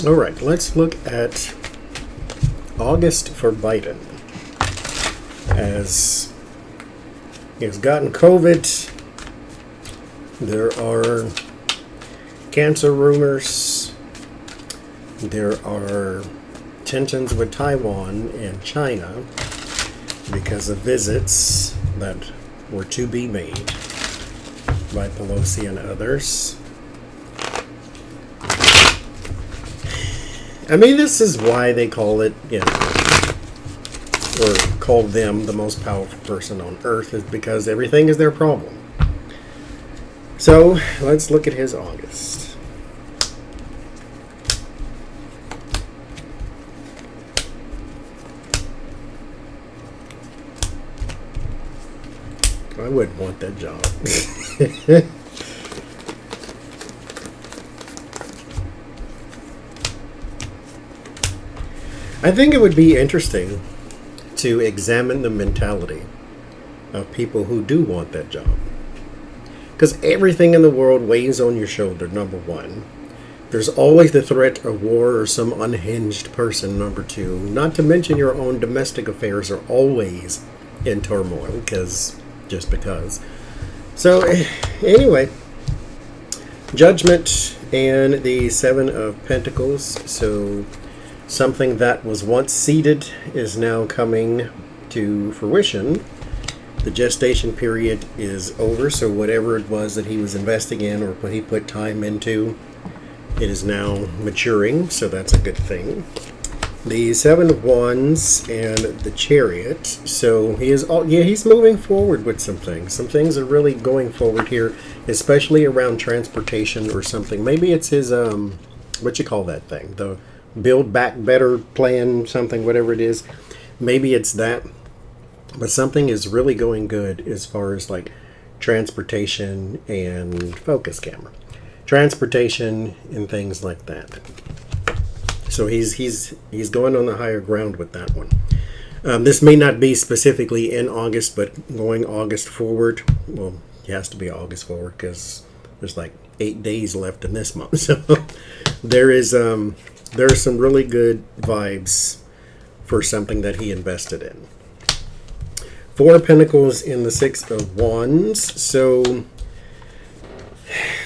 All right, let's look at August for Biden. As he has gotten COVID, there are cancer rumors, there are tensions with Taiwan and China because of visits that were to be made by Pelosi and others. I mean, this is why they call it, or call them the most powerful person on earth, is because everything is their problem. So, let's look at his August. I wouldn't want that job. I think it would be interesting to examine the mentality of people who do want that job. Because everything in the world weighs on your shoulder, number one. There's always the threat of war or some unhinged person, number two. Not to mention your own domestic affairs are always in turmoil, just because. So, anyway, Judgment and the Seven of Pentacles. So, something that was once seeded is now coming to fruition. The gestation period is over, so whatever it was that he was investing in or what he put time into, it is now maturing, so that's a good thing. The Seven of Wands and the Chariot. So he's moving forward with some things. Some things are really going forward here, especially around transportation or something. Maybe it's his what you call that thing? The Build Back Better plan, something, whatever it is. Maybe it's that. But something is really going good as far as like transportation and focus camera. Transportation and things like that. So he's going on the higher ground with that one. This may not be specifically in August, but going August forward. Well, it has to be August forward because there's like 8 days left in this month. So there are some really good vibes for something that he invested in. Four of Pentacles in the Six of Wands. So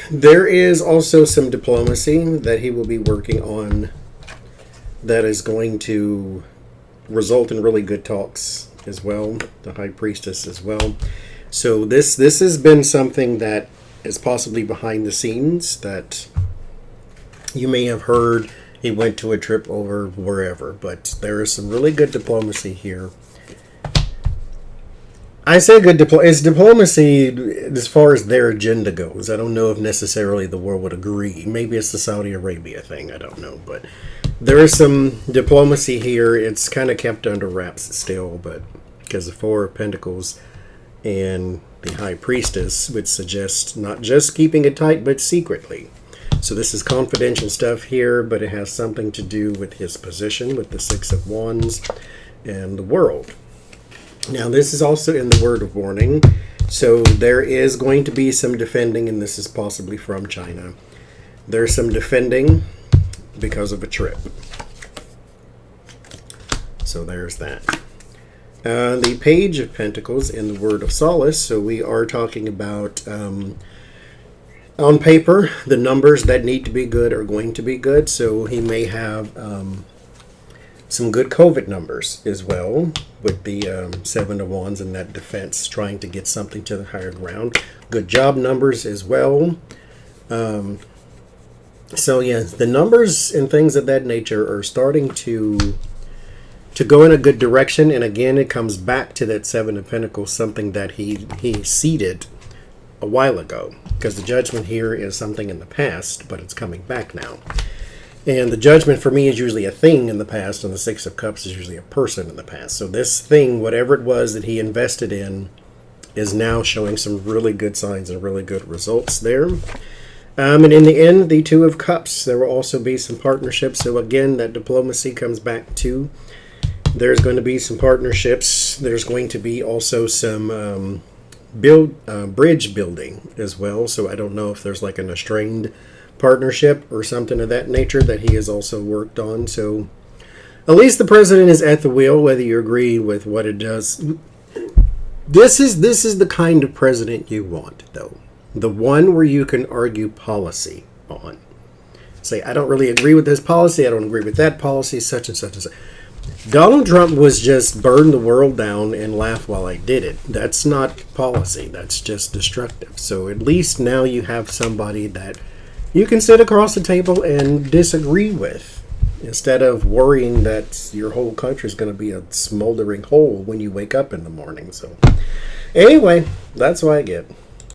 there is also some diplomacy that he will be working on that is going to result in really good talks as well. The High Priestess as well. So this has been something that is possibly behind the scenes that you may have heard. He went to a trip over wherever, but there is some really good diplomacy here. I say good it's diplomacy as far as their agenda goes. I don't know if necessarily the world would agree. Maybe it's the Saudi Arabia thing. I don't know. But there is some diplomacy here. It's kind of kept under wraps still, but because the Four of Pentacles and the High Priestess would suggest not just keeping it tight, but secretly. So this is confidential stuff here, but it has something to do with his position with the Six of Wands and the world. Now, this is also in the word of warning. So there is going to be some defending, and this is possibly from China. There's some defending because of a trip. So there's that. The Page of Pentacles in the word of solace. So we are talking about, on paper, the numbers that need to be good are going to be good. So he may have some good COVID numbers as well with the Seven of Wands and that defense, trying to get something to the higher ground. Good job numbers as well. So yeah, the numbers and things of that nature are starting to go in a good direction. And again, it comes back to that Seven of Pentacles, something that he seeded a while ago, because the Judgment here is something in the past, but it's coming back now. And the Judgment for me is usually a thing in the past, and the Six of Cups is usually a person in the past. So this thing, whatever it was that he invested in, is now showing some really good signs and really good results there. And in the end, the Two of Cups, there will also be some partnerships. So again, that diplomacy comes back to, there's going to be some partnerships. There's going to be also some bridge building as well. So I don't know if there's like an estranged partnership or something of that nature that he has also worked on. So at least the president is at the wheel, whether you agree with what it does. This is the kind of president you want, though. The one where you can argue policy on. Say, I don't really agree with this policy, I don't agree with that policy, such and such and such. Donald Trump was just burn the world down and laugh while I did it. That's not policy, that's just destructive. So at least now you have somebody that you can sit across the table and disagree with, instead of worrying that your whole country is going to be a smoldering hole when you wake up in the morning. So anyway, that's what I get.